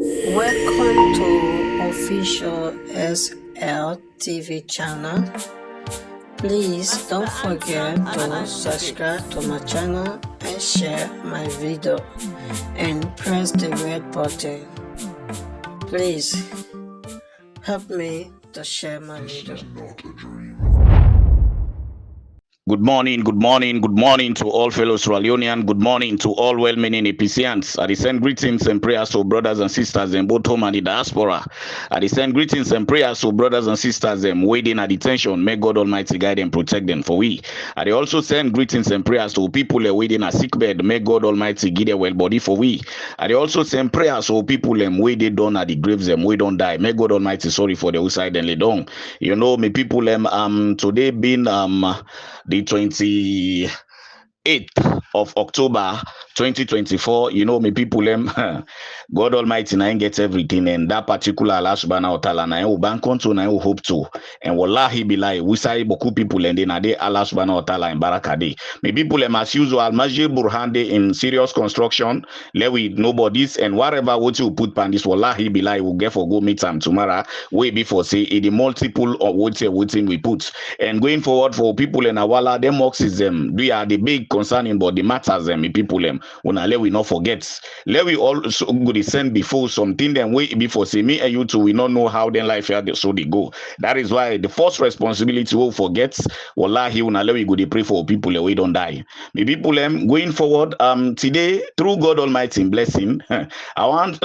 Welcome to official SL TV channel. Please don't forget to subscribe to my channel and share my video and press the red button. Please help me to share my video. Good morning to all fellow Sierraleonean. Good morning to all well-meaning APCians. I send greetings and prayers to brothers and sisters in both home and the diaspora. I send greetings and prayers to brothers and sisters waiting at detention. May God Almighty guide and protect them for we. I also send greetings and prayers to people waiting at sickbed. May God Almighty give their well body for we. I also send prayers to people waiting down at the graves we don't die. May God Almighty sorry for the outside and lay down. You know, me people today been the 28th of October 2024. You know, me people God Almighty na get everything, and that particular Allah subhanahu wa ta'ala na bank onto na hope to, and wallahi bilai we say beaucoup people and then ade Allah subhanahu wa ta'ala in barakade. Me people as usual Masjid Burhan day in serious construction, let we nobody's and whatever what you put pan this wallahi bilai will get for go meet them tomorrow way before say the multiple of what we put, and going forward for people in Awala them oxes we are the big concerning but the matters me people when let we not forget, let we also good send before something then way before say me and you two we not know how then life here so they go. That is why the first responsibility we forget wallahi when let we go they pray for people we don't die. Me people going forward today through God Almighty blessing I want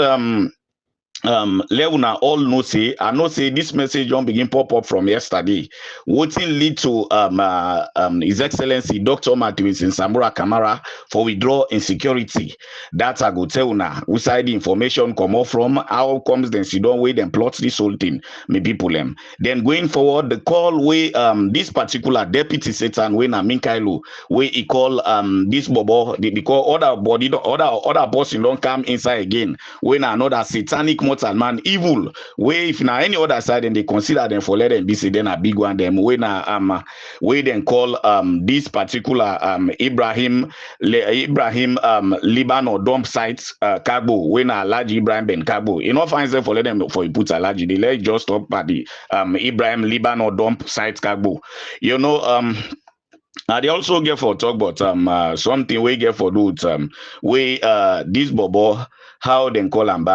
Leuna all know say I know say this message don't begin pop up from yesterday. What will lead to His Excellency Dr. Matthews in Samura Kamara for withdraw insecurity. That I go tell now. Which side the information come off from? How comes then she don't wait and plot this whole thing? Me people Then going forward, the call way this particular deputy Satan when Minkailu where he call this bobo because other body other person don't come inside again when another satanic man evil way if na any other side and they consider them for let them be say then a big one them when we then call this particular Ibrahim Lebanon dump sites Kabo when a large Ibrahim Ben Kabo you know find them for let them for you put a large they let just stop at the Ibrahim Lebanon dump sites Kabo you know they also get for talk about something we get for do we this bobo how they call them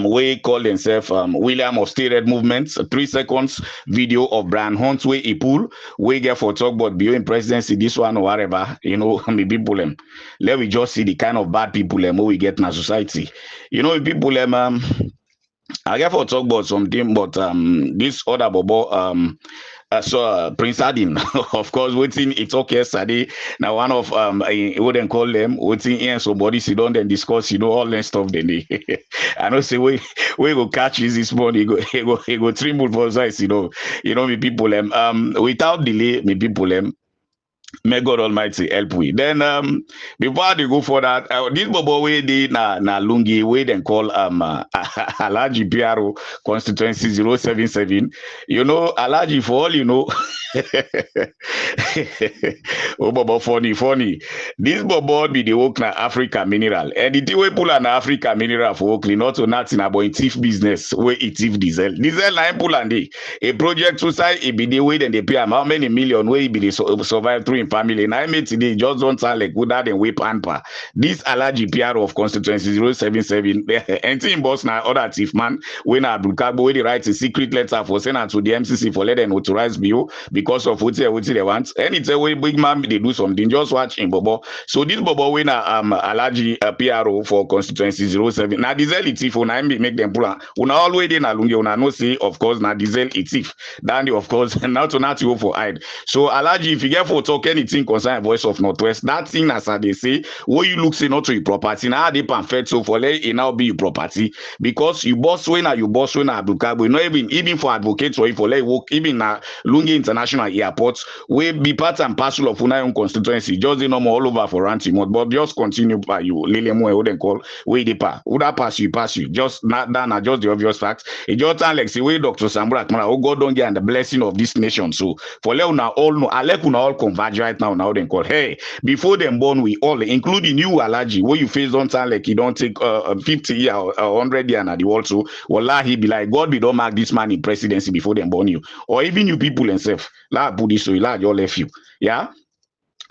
we call themselves William of Stated Movements, 3 seconds video of Brian Hunt where he pull, we get for talk about beyond presidency, this one or whatever, you know, me people let we just see the kind of bad people we get in our society. You know, people I get for talk about something, but this other bobo so Prince Adin, of course, waiting it talk yesterday. Now one of wouldn't call them waiting here somebody sit down and discuss, you know, all that stuff then they I know say we go catch this morning, he go tremble for size, you know, me people without delay, me people may God Almighty help we. Then before they go for that, this bobo way they na lungi way then call Alaji PRO constituency 077. You know Alaji for all you know. Oh bobo funny. This bobo be the work na Africa mineral. And the way pull an Africa mineral for work not to nothing about thief business where it thief diesel. Diesel na pull and a project to say it be the way then they pay how many million way be they survive through family. And I made today just don't sound like good and whip pamper. This Alaji PR of constituency 077 anything boss now other thief man when Abdulkabo when they write a secret letter for send to the MCC for let them authorize BO because of what they want. Anytime way big man they do something, just watch in Bobo. So this Bobo when Alaji PRO for constituency 07. Now diesel it thief when I make them pull una always in Alungi una no say of course now diesel it thief. Then of course now to not you for hide. So Alaji if you get for talk anything concern voice of Northwest, that thing as they say, what you look say not to your property, now they perfect so for let it now be your property because you boss when Abdulkabo, not even for advocates or for let work even na Lungi International Airport, we be part and parcel of una own constituency, just the normal all over for Rantimot, but just continue by you, Liliamo wouldn't call way deeper. Would that pass you? Just not that are just the obvious facts. It just sound like say way Dr. Sambura, oh God don't get the blessing of this nation. So for let una all know, I let una all converge right now they call, hey, before them born, we all, including you, Alaji, where you face don't sound like you don't take 50 year or 100 year and the also, wallahi be like, God, we don't mark this man in presidency before them born you. Or even you people themselves, la put this so la you left you. Yeah.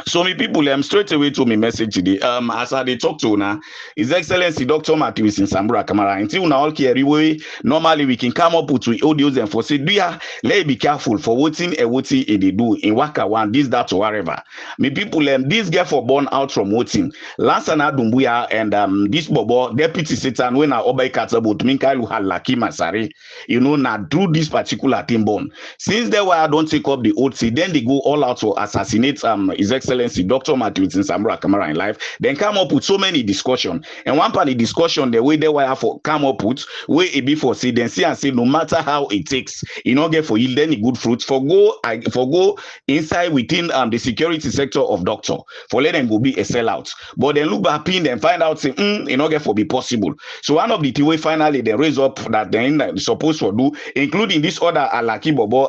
So me people straight away to me message today. As I they talk to now, His Excellency Dr. Matthews in Sambura Kamara. Until now all carry way. Normally we can come up with audios and for say, do ya let be careful for voting and what they do in Waka one, this, that, or whatever. Me people this get for born out from voting. Lansana Dumbuya and this Bobo Deputy Satan when I obey Katabut Minkailu Halaki Masari, now do this particular thing born. Since they were don't take up the OT, then they go all out to assassinate His Excellency Dr. Matthews in Sambura Kamara in life, then come up with so many discussion. And one part of the discussion, the way they were for come up with, way it be for say, then see and say, no matter how it takes, get for yield any good fruit, for go inside within the security sector of doctor, for let them go be a sellout. But then look back in and find out, say, get for be possible. So one of the way finally they raise up that then supposed to do, including this other Alaki Bobo,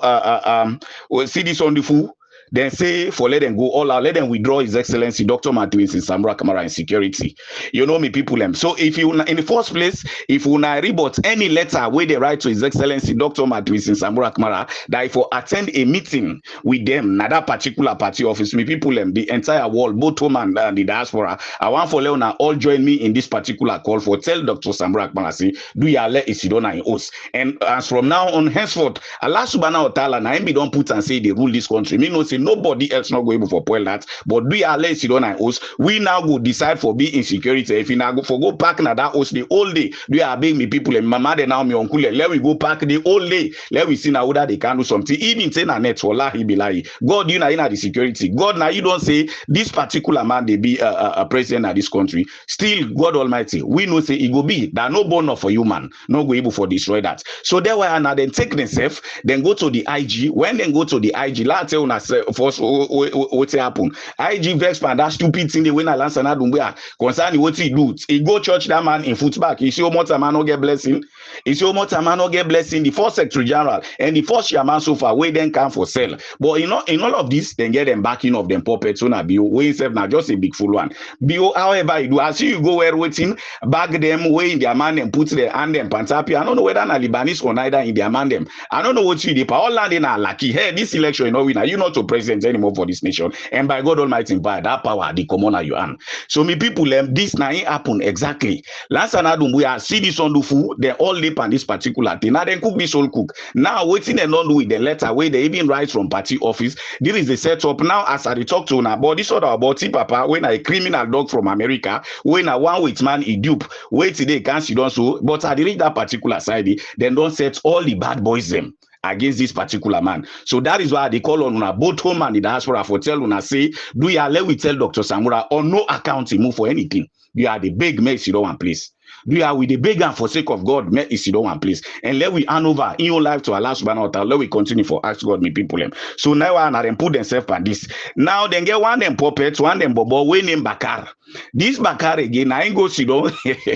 see this on the fool. Then say for let them go all out, let them withdraw His Excellency Dr. Matthews in Sambura Kamara in security. Me people them. So if you in the first place, if you rebut any letter where they write to His Excellency Dr. Matthews in Sambura Kamara that if you attend a meeting with them, na that particular party office, me people them, the entire world, both home and the diaspora, I want for Leona all join me in this particular call for tell Dr. Sambura Kamara say, do ya let Isidona in us. And as from now on henceforth, Allah subhanahu wa ta'ala na him be don't put and say they rule this country. Me no say nobody else not going for spoil that, but do ya let Sidon and us. We now go decide for be insecurity. If you now go for go park na that house the whole day, do ya beg me people and mama they now me uncle let we go park the whole day. Let we see now whether they can do something. Even say na net wallahi billahi. God you na the security. God now you don't say this particular man they be a president of this country. Still God Almighty. We know say it go be that no born for human, no go able for destroy that. So there were now then take themselves, then go to the IG. When they go to the IG, let's tell us first what happen. IG vex and that stupid thing they win a lance and Adumbia concerning what he do. He go church that man in footback. He see what a man no get blessing. He see what a man no get blessing. The first secretary general and the first chairman so far where then come for sell. But in all of this, then get them backing of them puppets on a bio. Way himself now just a big full one. Bio, however you do, as you go where waiting, back them way in their man and put their hand them pantapi. I don't know whether na Libanese or neither in their man them. I don't know what you did. All landing are lucky. Hey, this election you know winner. You not to president anymore for this nation. And by God Almighty, by that power, the commoner you earn. So me people, this now happen exactly. Last another we are see this on the food. They all lip on this particular thing. Now they cook this whole cook. Now waiting and not do with the letter where they even write from party office. This is the setup now. As I talk to now about this other about Papa when a criminal dog from America when a one with man he dupe wait today can't see don't so. But I read that particular side. Then don't set all the bad boys them against this particular man. So that is why they call on una both home and the diaspora for tell una say, do ya let we tell Dr. Samura on no account he move for anything. You are the big mess you don't want place. Do you are with the big and for sake of God, make it you don't want place. And let we hand over in your life to Allah subhanahu wa ta'ala. Let we continue for ask God, me people. So now I them put themselves on this. Now then get one them puppets, one them bobo, we name Bakar. This Bakar again, I ain't go see don't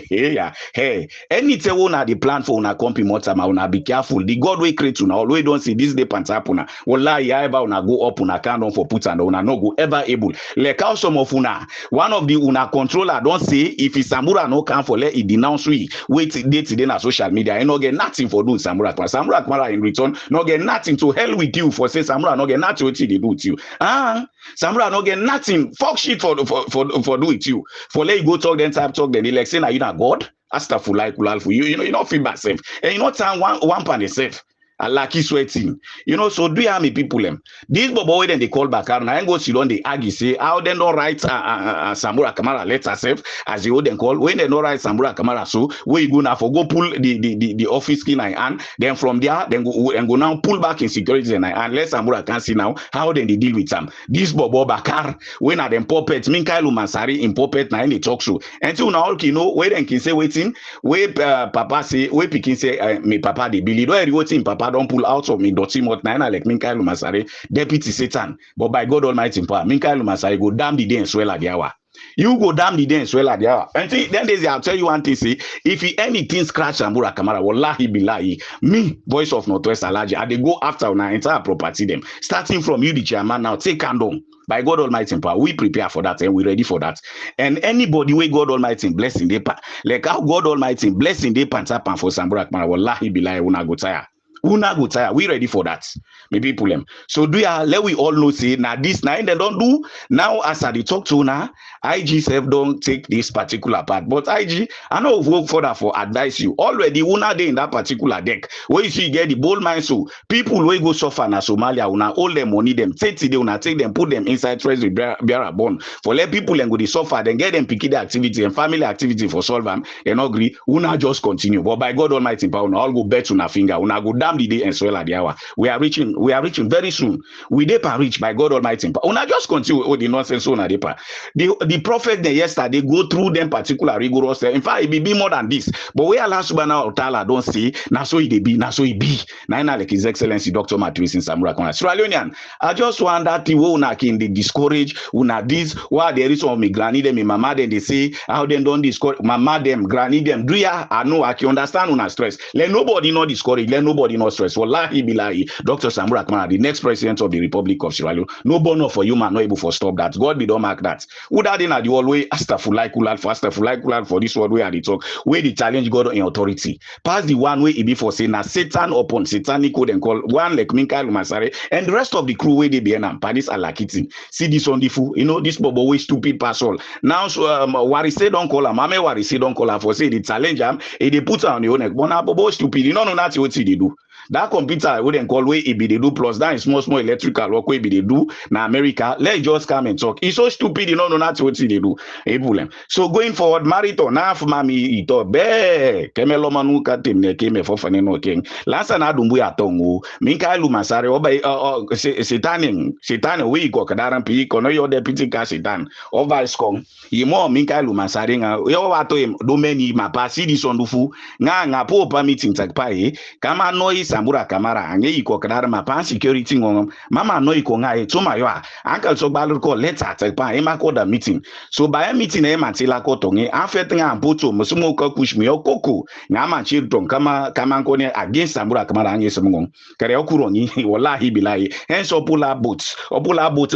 yeah. Hey, anything una the plan for una company motama, una be careful. The God we create una always don't see this day pantapuna. Wallahi ever una go up una can't for put and una no go ever able. Like how some of una, one of the una controller don't say if it's Samura no can for let it denounce we wait day today na social media and no get nothing for doing Samura Kamara in return no get nothing to hell with you for say Samura no get nothing what they do with you. Samura no get nothing fuck shit for do with you for let you go talk then type talk then they like say na you not God astagfirullah for you not feel bad safe and you not turn one pan safe. I like sweating, so do you have me people them? This boy then they call back and I go sit on the argue say how they don't write Samura Kamara letter self as they would then call when they don't write Samura Kamara so where you go now for go pull the office skin and then from there then go now pull back in security and let Samura can see now how then they deal with them. This Bobo Bakar when are them puppets Minkailu Mansari in puppet na in the talk show until now where then can say waiting where Papa say where Pikin say me Papa they believe where you waiting Papa don't pull out of me dirty mouth nine like Minkailu Masare, Deputy Satan. But by God Almighty in power, Minkailu Masare go damn the day and swell at the hour. You go damn the day and swell at the hour. And then there's I'll tell you one thing, say if he anything scratch Samura Kamara, wallahi billahi, me, voice of Northwest Alaji, I they go after our entire property them. Starting from you, the chairman now, take condom. By God Almighty power, we prepare for that and we ready for that. And anybody with God Almighty blessing, they like how God Almighty blessing they pantapan for Sambura Akmara, wallahi billahi una go tire. Una go tire. We ready for that. Maybe pull them. So do ya let we all know say now this now they don't do now as I talk to now IG self don't take this particular part. But IG, I know work further for advise you. Already una day in that particular deck. Where you see get the bold mind so people will go suffer na Somalia una all them money them take today una take them put them inside treasury bearer bond for let people and go they suffer then get them picky the activity and family activity for solve them and agree una just continue. But by God Almighty power una all go bet una finger una go damn the day and swell at the hour. We are reaching very soon. We depa reach by God Almighty power. Una just continue all the nonsense on depa. The prophet there yesterday go through them particular rigorous. In fact, it be more than this. But we Allah subhanahu wa ta'ala don't say na so it be, na so it be. Na like His Excellency Dr. Matthew in Samura Kona. Sierraleonean, I just want that thing una can they discourage una this why there is some me granny them in mama then they say how them don't discourage mama them granny them do ya I know I can understand una stress. Let nobody not discourage, let nobody not stress. Wallahi billahi, Dr. Samura Kona, the next president of the Republic of Sierra Leone, no bono for human not able to stop that. God be don't mark that. Would that in the always astagfirullah for this word where they talk where the challenge God in authority. Pass the one way it be for saying na Satan upon satanic code and call one like Minka Lumasare and the rest of the crew where they be and Paris Alakitin. See this on the fool, you know, this bobo way stupid parcel. Now so Warise don't call him, Mame Warise don't call her for say the challenge him, they put her on the own neck. But now bobo stupid, you know that's what they do. That computer wouldn't call way it be they do plus that is small electrical work way be they do now America. Let's just come and talk. It's so stupid, you know that's what they do. So going forward, marito na mami ito be kemelo manu katim ne keme for faneno king. Lasa na dumbu ya tongu minka lumasare oba satan we ko kadaran pi kono yo deputy ka satan over skong yimo minka lumasare nga yo wato do many mapa si di sondufu nga po pa meeting takpa kama noi Sambura Kamara anye iko kadara mapa security ngom mama no iko nga e tuma yo uncle so balu ko letter takpa e ma ko da meeting so by meeting e matila ko tonge afet nga mpoto musumo ko push me okoko nga ma chi don kama ko ne against Sambura Kamara anye semngom kare okuro ni wallahi bilahi hence opula boots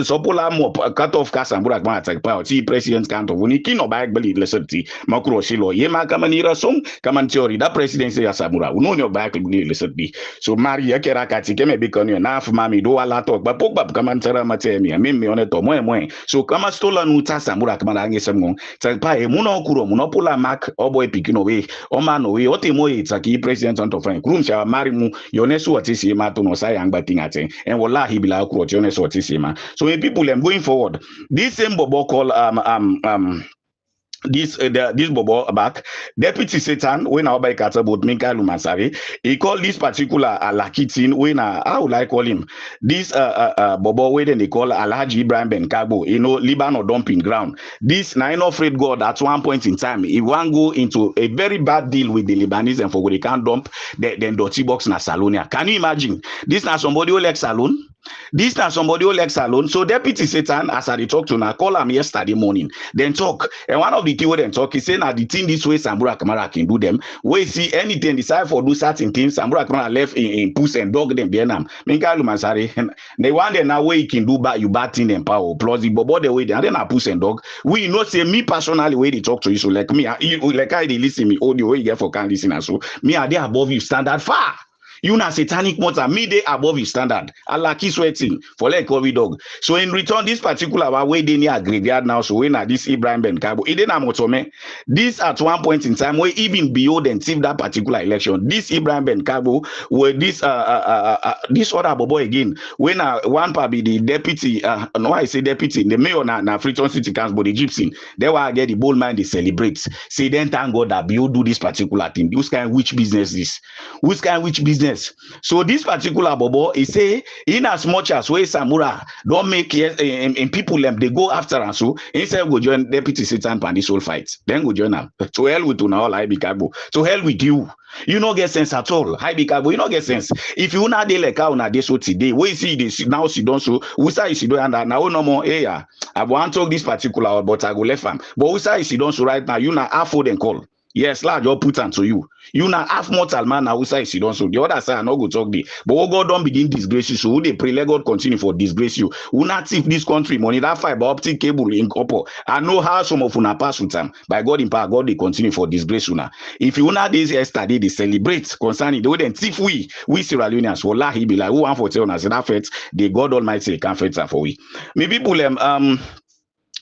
so opula mo cut off ka Sambura Kamara takpa ti president kanto woni kino ba gbeli lesati makuro shilo ye ma kama ni rasom kama theory da presidency ya Sambura uno ne ba gbeli lesati so mari ya kera kati keme bikonu na afu mami do wala talk ba pokba kama ntara matemi mimi one to moe so kama stola nuta Sambura Kamara ange semngon takpa e muno kuro muno pula mark obo epikino we o mano we ote moye taki president on to friend krum sha mari mu yonesu otisi ma to no sai angba tingate and wallahi bila kuro yonesu otisi ma so when people am going forward this same bobo call this bobo back deputy Satan when I by kata about Minka Lumasare he called this particular Alakitin when how would I call him this bobo way then they call Alhaji Ibrahim Ben Kabo, you know, Lebanon dumping ground. This now not afraid God at one point in time he want go into a very bad deal with the Lebanese and for they can't dump then dirty box na Salonia. Can you imagine this now somebody who like Salon? This now somebody who like Salon. So deputy Satan as I talk to now call him yesterday morning then talk and one of the thing then talk he say now the thing this way Sambura Kamara can do them we see anything decide for do certain things Sambura Kamara left in puss and dog them Vietnam Minka Lumasare they want them now way you can do bad thing and power plus the bobo the way they then puss and dog we know say me personally way they talk to you so like me like I they listen me audio way you get for can listen and so me are they above you standard far. You na satanic motor, me they above his standard. Allah keep sweating for like COVID dog. So in return, this particular way they near graveyard now. So when this Ibrahim Ben Kabo, it didn't motome. This at one point in time, where even beyond and see that particular election, this Ibrahim Ben Kabo, where this other bobo again, when one probably the deputy, no I say deputy, the mayor na Freetown City Council, the Gypsy, they will get the bold man they celebrate. Say then thank God that Bio do this particular thing. Which kind which business this? Which kind which business? So this particular bobo he say in as much as way Samura don't make in people them they go after and so instead go join deputy Satan and this whole fight then go join them to hell with una all Ibikabo to hell with you. You no get sense at all. Ibikabo, you no get sense. If you not dey like how na dey so today, we see this now she don't so we say she don't and now no more I want to talk this particular but I go left am. But we say she don't so right now you na afford and call. Yes, large or put on to you. You now half mortal man now side sit down. So the other side I no go talk there. But what God don't begin disgrace you. So who they pray let God continue for disgrace you. Who not thief this country money that fiber optic cable in copper. I know how some of una pass with them. By God in power, God they continue for disgrace you now. If you not this yesterday they celebrate concerning the way then thief we Sierraleoneans wallahi be like who want for tell us that faith the God Almighty can faith for we. Me people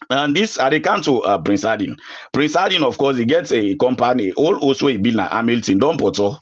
and this I dey count to Prince Harding. Prince Harding, of course, he gets a company, all also a bill na Hamilton, don't put so.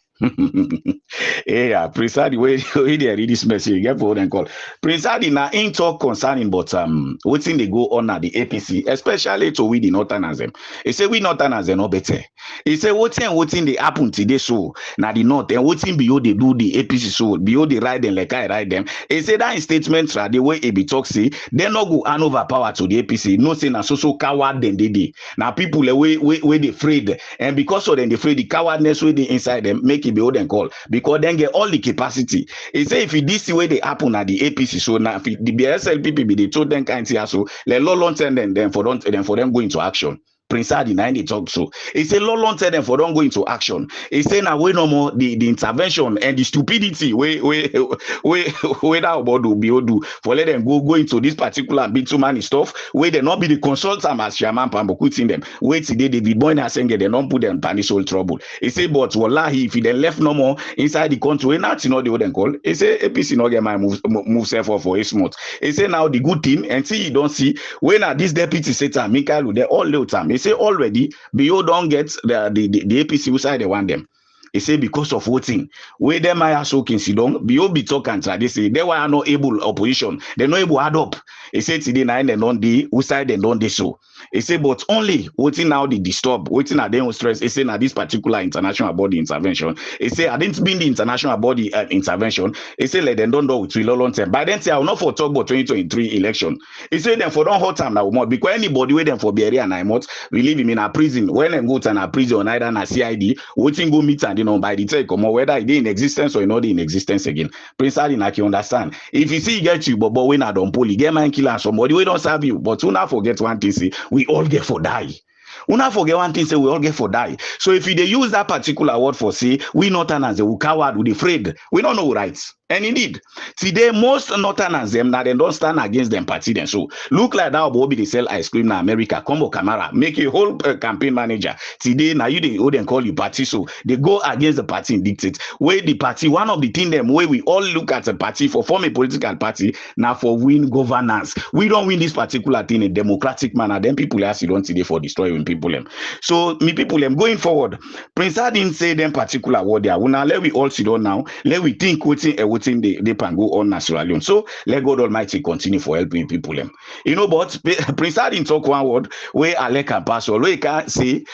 Yeah, Prince Harding, where they read this message, get what they call. Prince Harding na in talk concerning, but wetin dey go on at the APC, especially to we the Northerners them. He say we Northerners they no better. He say wetin dey happen today so na the North and wetin be they do the APC so be they ride them like I ride them. He say that in statement the way he be talk say they no go hand over power to the APC. No say na so coward them they dey. Now people way they afraid and because of them they afraid the cowardness way they inside them make it be what they call because then get all the capacity. He say if it this way they happen at the APC so now if the BSL people be they told them kind of so let long term them for them go into action. Prince Harding they talk so. He say long tell them for don't go into action. He say now we no more the intervention and the stupidity we that about do be do for let them go into this particular bitumen stuff where they not be the consultant as Shaman Pambo quitting them. Wait today they be born as saying they don't put them panic all trouble. He say but wallahi if they left no more inside the country we not you know they wouldn't call. He say APC not get my move self for a smooth. He say now the good team and see you don't see when this deputy Satan Michael they all little time. He say already BO don't get the APC who side they want them. He say because of voting, where them I are so considering, BO be talking they say they were not able opposition, they not able add up. He said today nine and on the who side they don't they so. He say but only voting now the disturb, waiting at them stress. He say now this particular international body intervention. He say I didn't mean the international body intervention. He say let them don't do with long term. By then say I will not for talk about 2023 election. He say them for don't hot time now more because anybody where them for be area and I must we leave him in a prison. When them go to a prison either na CID, waiting go meet and by the time come whether they in existence or not in existence again. Prince Harding I can understand. If you see get you, but when I don't pull, get man kill and somebody we don't serve you. But do not forget one thing, say we all get for die. We not forget one thing, say we all get for die. So if they use that particular word for say, we Northerners, we coward, we afraid, we don't know rights. And indeed, today most Northerners them now they don't stand against them party then. So look like that Bobby they sell ice cream in America, combo camera, make a whole campaign manager. Today now you they then call you party, so they go against the party and dictate. Where the party, one of the thing them where we all look at the party for form a political party now for win governance. We don't win this particular thing in a democratic manner. Then people ask you don't today for destroying people them. So me people them going forward. Prince Harding say them particular word there. Well, now let we all sit down now. Let we think waiting they can go on Sierraleone. So let God Almighty continue for helping people them. You know, but Prince Harding talk one word where Alec can pass or we can say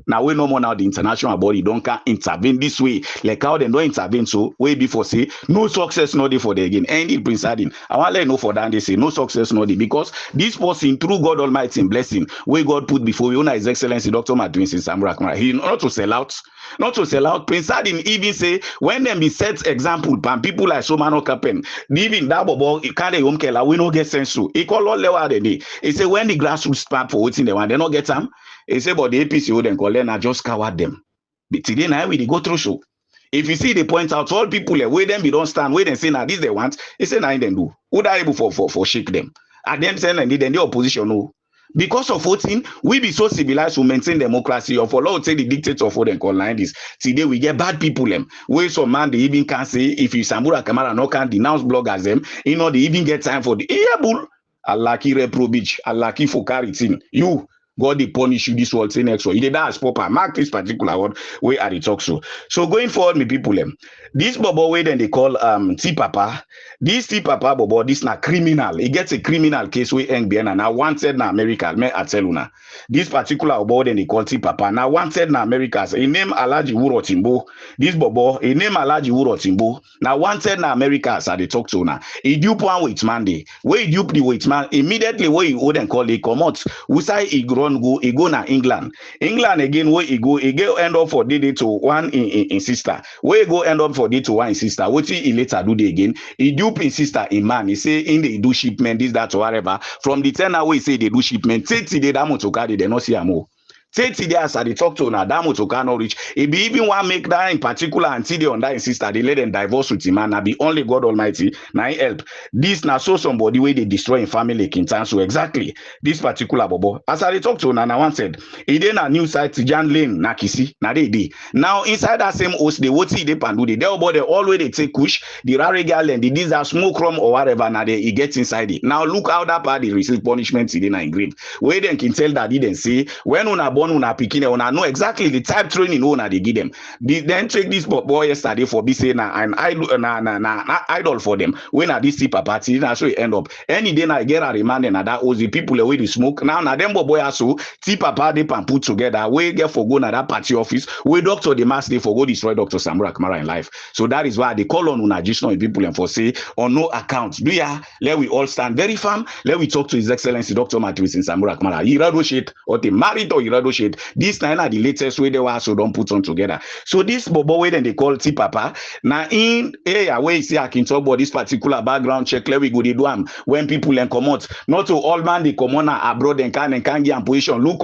now we no more now the international body don't can intervene this way. Like how they don't intervene so way before say no success not there for the again. And the Prince Harding, I want to let you know for that they say no success not there because this person through God Almighty blessing where God put before you, His Excellency Dr. Madwin Samra Kamara. He not to sell out. Not to sell out. Prince Harding even say when them be set example, people like Somano Kapen, even that bobo, can't they kela, we no get sense to. He call all level the day. He say when the grassroots stand for waiting the one, they not get them. He say but the APC would then call them, I just coward them. But today now we go through so. If you see they point out all people where them be don't stand, where they say now this they want, he say now them do. Who are able for shake them? And then say then the opposition no. Because of voting, we be so civilized to maintain democracy or for law take the dictates of what they call like this. Today we get bad people them. Where some man they even can say if you Samura Kamara no can denounce bloggers them, you know they even get time for the bull. Allah ki reprobich, Allah ki fokaritin. You God they punish you this world say next one. You did that as proper. Mark this particular word where are the talk so. So going forward, me people them. This bobo way then they call T Papa. This T Papa bobo, this na criminal. He gets a criminal case where NBN now wanted na America. Me I tell you now. This particular bobo then they call T Papa. Now wanted na America. He name Alaji Wuro Timbo. This bobo, he name Alaji Wuro Timbo. Now wanted na America as they talk to now. He dupe one wait man day. Where he dupe the wait man immediately where he wouldn't call they come out. We say he grown go he go na England again where he go end up for day to one in sister where he go end up for day to one in sister what he later do the again he dupe in sister in man he say in they do shipment this that or whatever from the 10 hour he say they do shipment 30 day that month to carry they not see am 30 days I dey talk to una that motor cannot reach. If be even one make that in particular until they on that sister, they let them divorce with him, man. Now be only God Almighty. Now he help. This now so somebody where they destroy in family Kintan. So exactly this particular bobo. As I dey talk to una, now one said, he then a new site Jan Lane Nakisi. Now they dey. Now inside that same host, they what see they pan do they about they always they take kush, the rare girl and the these are smoke rum or whatever. Now they he gets inside it. Now look how that part they receive punishment in the grave. Where then can tell that didn't say when una born una pikin una know exactly the type training una they give them. Then take this boy yesterday for be say na an idol na idol for them. When at this tipper party, that's where end up. Any day I get a reminder and that was the people away the smoke. Now them boy also tipper party pan put together. We get for go na that party office. We doctor the mass day for go destroy Dr. Samura Kamara in life. So that is why they call on una just people and for say on no account. Do ya let we all stand very firm. Let we talk to His Excellency Dr. Matthews in Samura Kamara. Irado shit or they married or Irado shit. This nine are the latest way they were so don't put on together. So this bobo way then they call T Papa. Now in area where you see I can talk about this particular background check. Let we go they do when people then come out. Not to all man they come on abroad and can get in position. Look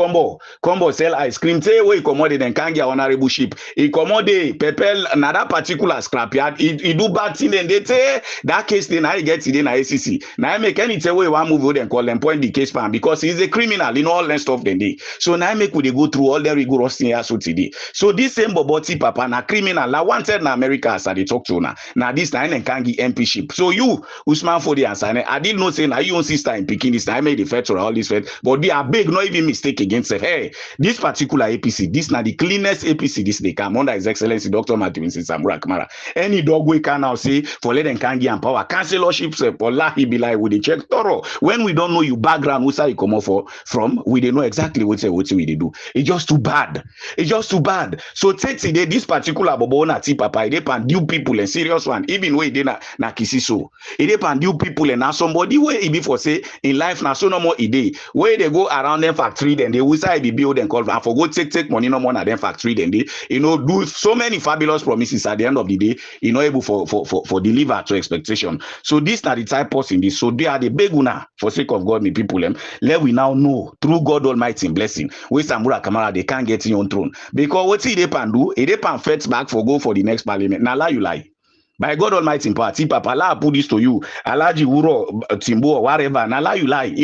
combo sell ice cream. Say where come out then can get honorable ship. He come out they pepel another particular scrapyard. He do bad thing and they say that case then I get it in ACC. Now I make any say way one move then call them point the case pan because he's a criminal in all that stuff then they. So now I make we they go through all the rigorous thing so today. So this same boboti papa na criminal la wanted na America as they talk to na this time and can give MP ship. So you Usman for the answer. I didn't know say na you own sister in Peking this time I made the federal all this fed, but they are big not even mistake against say hey this particular APC this na the cleanest APC this they come under His Excellency Dr. Matthews Samura Kamara. Any dog we can now say for let them can give and power councilorship for la he be like with the check thorough when we don't know you background who say you come off from we they know exactly what we they do. It's just too bad. It's just too bad. So take today this particular bobo na ti papa they pan due people and serious one even way they na kisi so they pan due people and now somebody where it be for say in life now so no more idea where they go around them factory then they will say be build and call and for go take money no more na them factory then they do so many fabulous promises at the end of the day able for deliver to expectation. So this na the type person this so they are the big una for sake of God me people them let we now know through God Almighty blessing where Samura Kamara they can't get in your throne because what they pan do they pan fetch back for go for the next parliament. Now lie you lie. By God Almighty in power, Papa, Allah put this to you. Alaji Uro, Timbo, or whatever. Now lie you lie.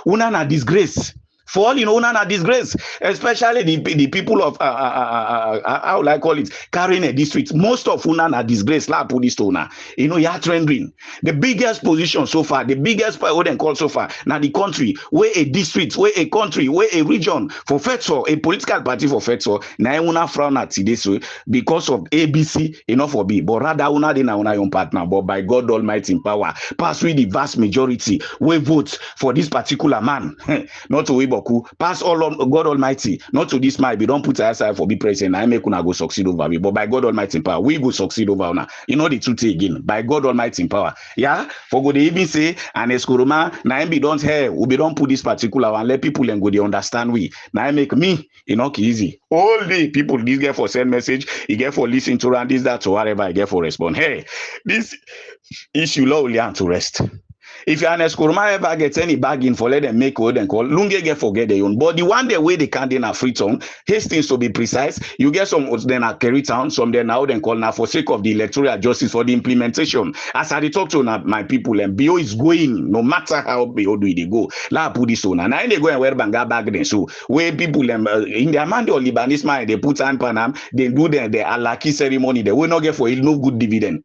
Una na disgrace. For all una na disgrace, especially the people of how will I call it, carrying a district. Most of una na disgrace. La put this to una. You are trending. The biggest position so far, the biggest what they call so far. Now the country, where a district, where a country, where a region for FETSO, a political party for FETSO. Now una frown at this way because of ABC, enough for B. But rather una de na una own partner. But by God Almighty in power, pass with the vast majority, we vote for this particular man, not to Weibo. Pass all on God Almighty, not to this might be don't put aside for be president. I make una go succeed over me, but by God Almighty in power, we go succeed over una. The truth again, by God Almighty in power. Yeah, for go they even say and eskoroma na be don't hear we be don't put this particular one. Let people and go they understand we. Now I make me easy. All the people this get for send message, he get for listen to run this that or whatever I get for respond. Hey, this issue law only to rest. If you're an eskoroma ever get any bargain for let them make code and call, Lunge get forget their own. But the one day way they can't in a free town, Hastings to be precise, you get some then at Kerry Town, some then now then call now for sake of the electoral justice for the implementation. As I talk to my people and BO is going, no matter how BO do they go. La put this on and I they go and wear banga bag then. So where people in their man or Libanese mind they put on Panam, they do the Alaki ceremony, they will not get for it no good dividend.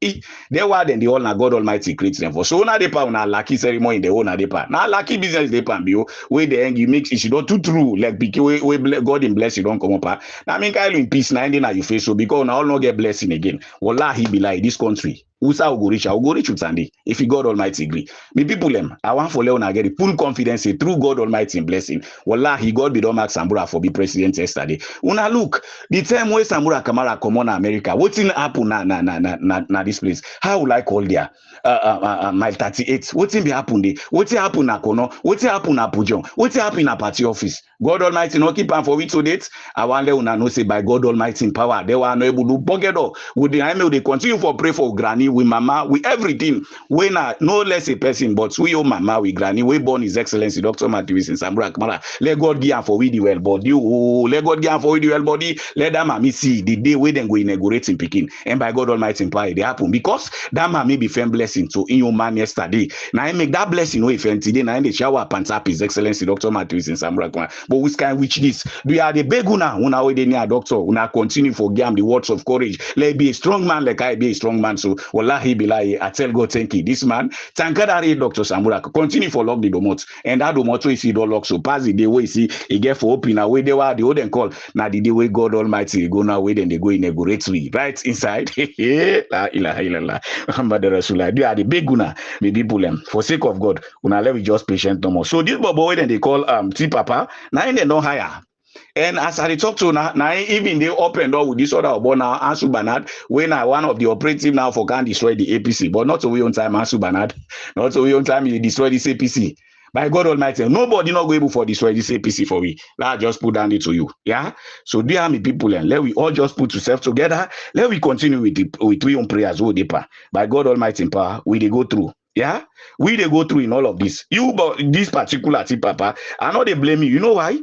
They were then the all na God Almighty creates them for so now they pound lucky ceremony they own they pan. Now lucky business they pan bio where the end you make it don't too true like because we God in bless you don't come up. Now I mean kind in peace now you face so because now all not get blessing again. Wallahi be like this country. Usa will go rich with Sunday. If you God Almighty agree. Me people them, I want for Leona get full confidence through God Almighty in blessing. Wallahi God be don't make Samura for be president yesterday. Una look, the time where Samura Kamara come on America, what's in happen na this place? How will I call there? Mile 38. What's in be happen there? What's happen na Kono? What's happen na Pujon? What's happen na party office? God Almighty no keep on for weeks to date. I want una know say by God Almighty in power, they were not able to bucket up. Would they continue for pray for granny granny, we mama, we everything. We na no less a person, but we your mama, we granny, we born His Excellency Dr. Matthew in Sambura Kamara. Let God give am for we the well body. Oh, let God give am for we the well body. Let that mommy see the day we then go inaugurate in Peking. And by God Almighty, it happen because that mommy be firm blessing to in your man yesterday. Now I make that blessing no if today. Now in the shower pants up His Excellency Dr. Matthew in Sambura Kamara. But which kind which this? Do you are the beg una we dey near doctor? Una continue for game the words of courage. Let be a strong man like I be a strong man. So wallahi billahi, I tell God thank you. This man, thank God Dr. Sambura continue for lock the domot. And that domot we see don't lock so pass the day we see he get for open away they were the old and call. Now the day way God Almighty go now way then they go inaugurate we right inside. La ilaha illallah. Muhammad Rasulullah. They are the big guna me people them for sake of God. Una let we just patient no more. So this bobo way then they call T Papa. Now they don't hire. And as I talk to now even they open door with this other about now Ansu Bernard when one of the operative now for can destroy the APC, but not so we on time Ansu Bernard, not so we on time he destroy this APC. By God Almighty, nobody not go able for destroy this APC for we. Let just put down it to you. Yeah. So dear me people, and let we all just put ourselves together. Let we continue with we on prayers. Oh, deeper. By God Almighty in power, we they go through. Yeah, we they go through in all of this. You but this particular tip, Papa, I know they blame you. You know why?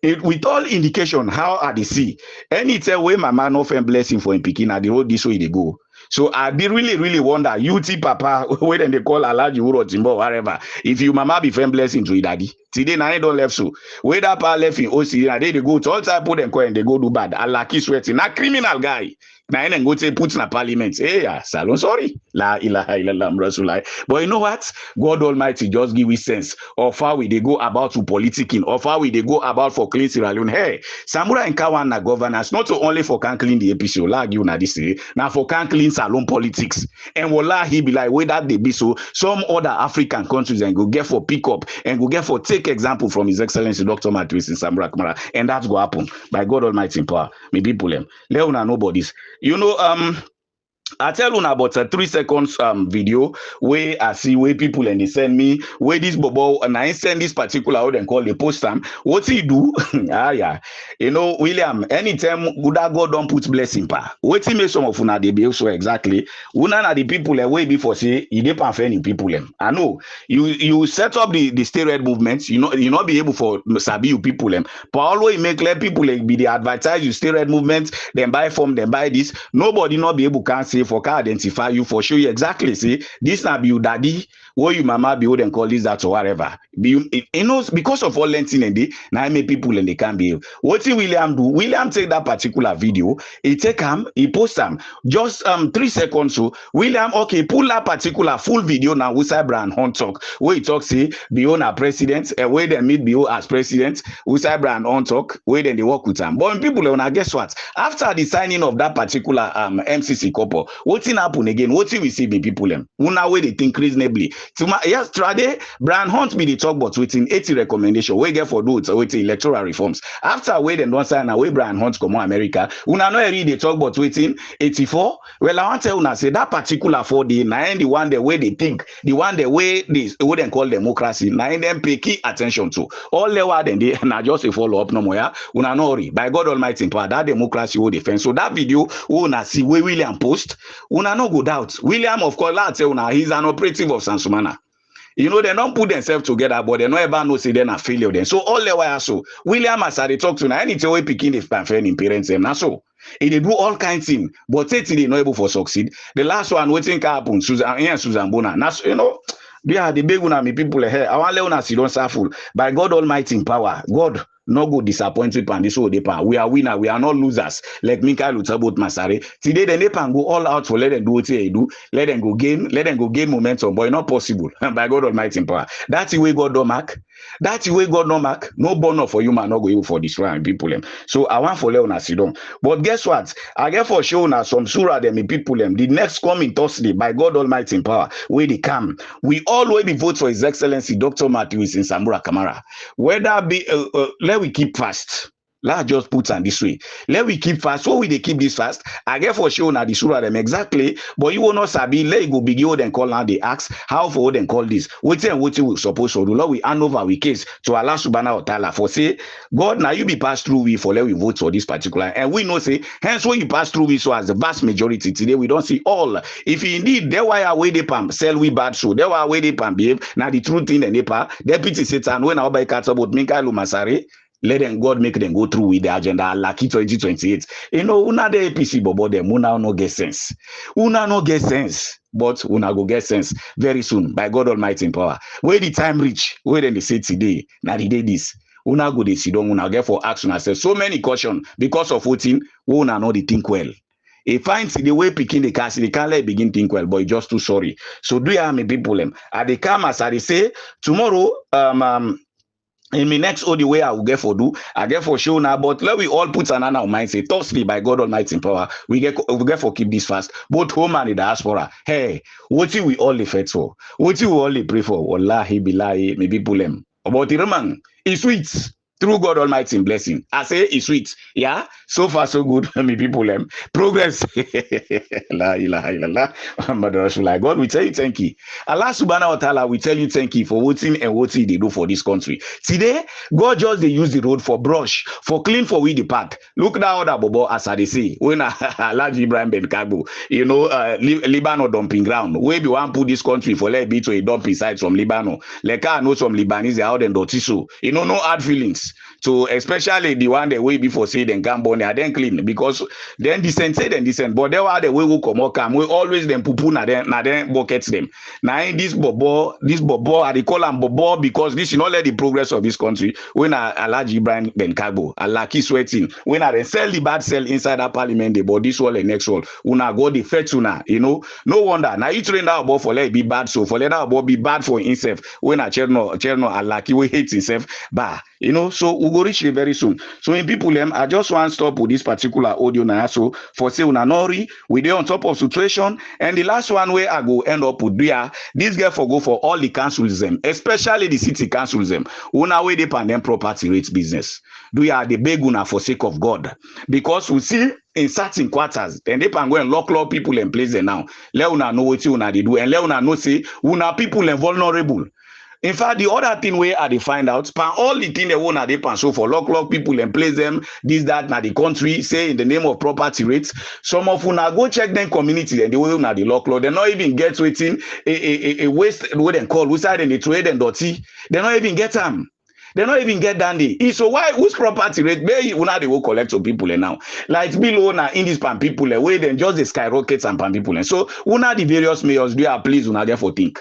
With all indication, how are they see? Anytime where my man often blessing for him picking at the road this way they go. So I did really wonder, you Papa, where then they call Alaji Uro Timbo, whatever. If you mama be friend blessing to your daddy. Today now don't left so. Where that part left in OC, they go to all time put them coin, they go do bad. Alaki sweating, not criminal guy. Now then go to put in a parliament. Hey, yeah, salon sorry. La ilaha illallah Rasulullah. But you know what? God Almighty just give us sense of how we they go about to politicking, of how we they go about for clean Sierraleone. Hey, Samura and Kawan na governance, not only for can clean the APC, lag you na this day, now for can clean salon politics. And wallahi be like, way that they be so, some other African countries and go get for pick up and go get for take example from His Excellency Dr. Matthew in Sambura Kamara. And that's go happen by God Almighty in power. Me people them. Leona nobody's. You know, I tell you about a 3 seconds video where I see where people and they send me where this bobo and I send this particular out and call the post time. What he do? Yeah. You know, William, anytime Buddha God don't put blessing pa. What he make some of una they be so exactly. Una na the people way before say you depend on people them. I know you set up the steroid movements, you not be able for sabi you people them. But always make let people like be the advertise you steroid movements, then buy from them buy this. Nobody not be able can say for can identify you for show you exactly say this na be your daddy where you mama be and call this that or whatever be you know because of all lenting and they now make people and they can't be what William do. William take that particular video, he take him, he post him just 3 seconds. So William okay pull that particular full video now Usai Brian Hunt talk where he talk say Bio na president and where they meet Bio as president Usai Brian Hunt talk where then they work with him. But people when I guess what after the signing of that particular MCC couple what in happen again? What we see be people them? Una way they think reasonably. Yes, today Brian Hunt be the talk but within 80 recommendation. We get for do it with electoral reforms. After we then don't sign away Brian Hunt come on America. Una no read the talk but within 84. Well, I want to tell una say that particular 4 day na the one the way they think, the one the way they wouldn't call democracy. Na them pay key attention to. All the while then they na just a follow up no more. Yeah? Una no worry. By God Almighty in power that democracy will defend. So that video una see where William post. Una no go doubt. William, of course, let's say una he's an operative of Sansumana. You know, they don't put themselves together, but they don't ever know say they're not failure then. So all the while so William as I talk to now anything we picking if fan parents them now so. They do all kinds of things, but say they not able for succeed. The last one waiting can happen, Susan Bona. Now you know, they are the big one me people here. I want Leona see don't suffer. By God Almighty in power, God. No go disappointed pan this whole depan. We are winner, we are not losers. Like Mika Lutabot Masare. Today the Nepan go all out for let them do what they do, let them go gain momentum, but it's not possible. By God Almighty in power. That's the way God don't mark. That's the way God don't mark. No bonus for you man not go for destroy people them. So I want for Leona Sidon. But guess what? I get for show now some surah them in people them. The next coming Thursday, by God Almighty in power, where they come. We always vote for His Excellency Dr. Matthew in Sambura Kamara. Whether be let we keep fast. Let's just put on this way. Let we keep fast. So we they keep this fast. I get for sure now the surah them exactly. But you will not sabi. Let it go begin hold and call now. They ask how for hold and call this. Waiting and waiting we supposed to do. Lord, we hand over we case to Allah subhanahu wa ta'ala for say, God, now you be passed through we for let we vote for this particular. And we know say, hence when you pass through we so as the vast majority today, we don't see all. If indeed they why away they pam sell we bad so they were away they pam behave. Now the truth in the NEPA, deputy Satan when our by cats about Minka Lumasare. Let them God make them go through with the agenda lucky 2028. You know, una the APC bobo them una no get sense. Una no get sense. But una go get sense very soon by God Almighty in power. Where the time reach, where then they say today, now the day this. Una go they sit down, una get for action ourselves. So many caution because of voting, we una know they think well. If finds the way picking the cast, they can't let begin think well, but just too sorry. So do you have me people them? At the come as I say tomorrow, in my next audio way I will get for do, I get for show now, but let we all put an our mind say, Thursday by God Almighty in power, we get for keep this fast, both home and the diaspora. Hey, what we all the fight for? What we all the pray for? Wallahi billahi, maybe pull them. About the Roman, it's sweet. Through God Almighty in blessing. I say it's sweet. Yeah. So far, so good. Me people progress. La ilaha illallah. God, we tell you thank you. Allah subhanahu wa ta'ala, we tell you thank you for voting and what they do for this country. Today, God just they use the road for brush, for clean for we the path. Look now that bobo as I say. When Allah Ibrahim Ben Kagbo, you know, Lebanon dumping ground. Where we want put this country for let be to a dumping site from Lebanon. Like I know some Lebanese out and dirty so. You know, no hard feelings. So especially the one that way before say then can burn they then clean because then descent say then descent. But they were the way we come we always them poo na then buckets them. Now this bobo I they call them bobo because this is not let the progress of this country. When Alhaji Ibrahim Ben Kagbo, Allah keep sweating. When I sell the bad sell inside that parliament, they but this wall and next wall. Una go the fetuna, you know. No wonder. Now you train that about for let it be bad so for let that about be bad for himself. When a Cherno Allah we hate himself, bah. You know, so we go reach it very soon. So in people, I just want to stop with this particular audio now. So for say una nori, we dey on top of situation. And the last one where I go end up with this girl for go for all the councils them, especially the city councils them. Una way they pan them property rates business. Do ya the beg una for sake of God? Because we see in certain quarters, then they can go and lock people in place there now. Let una know what una they do, and let una know say una people are vulnerable. In fact, the other thing where they find out, all the thing they want they pan so for lock people and place them, this, that, now the country, say in the name of property rates. Some of you now go check them community and they will not the lock. They not even get waiting a waste what they call, we side and they trade and dirty. They not even get them. They not even get dandy. So why whose property rate? They will collect some people now. Like below now in this pan people where then just the skyrockets and pan people. So una the various mayors do you please una get for think.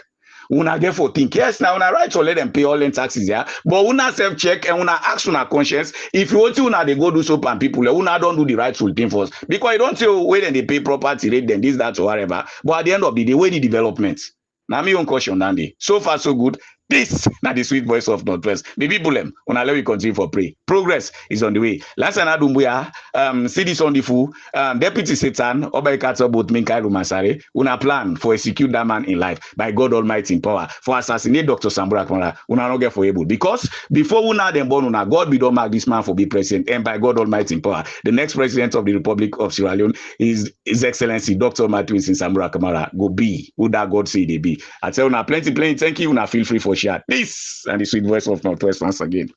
Una get for think. Yes, now una right to let them pay all them taxes, yeah. But una self check and una ask una conscience. If you want to una they go do so and people, una don't do the rightful thing first. Because you don't say wait and they pay property rate, then this, that, or whatever. But at the end of the day, where the development? Now me own caution, Dandy. So far, so good. This now the sweet voice of Northwest. Maybe bulem. Una let we continue for pray. Progress is on the way. Last night Dumbuya, see this on the fool. Deputy Satan, Oba Katso both Minkai Rumasare, una plan for execute that man in life by God Almighty in power. For assassinate Dr. Sambura Kamara, una no get for able. Because before una them born una, God be don't mark this man for be president, and by God Almighty in power. The next president of the Republic of Sierraleone is His Excellency Dr. Matthew Sambura Kamara. Go be who that God say they be. I tell una plenty, thank you, una feel free for share. This and the sweet voice of Northwest once again.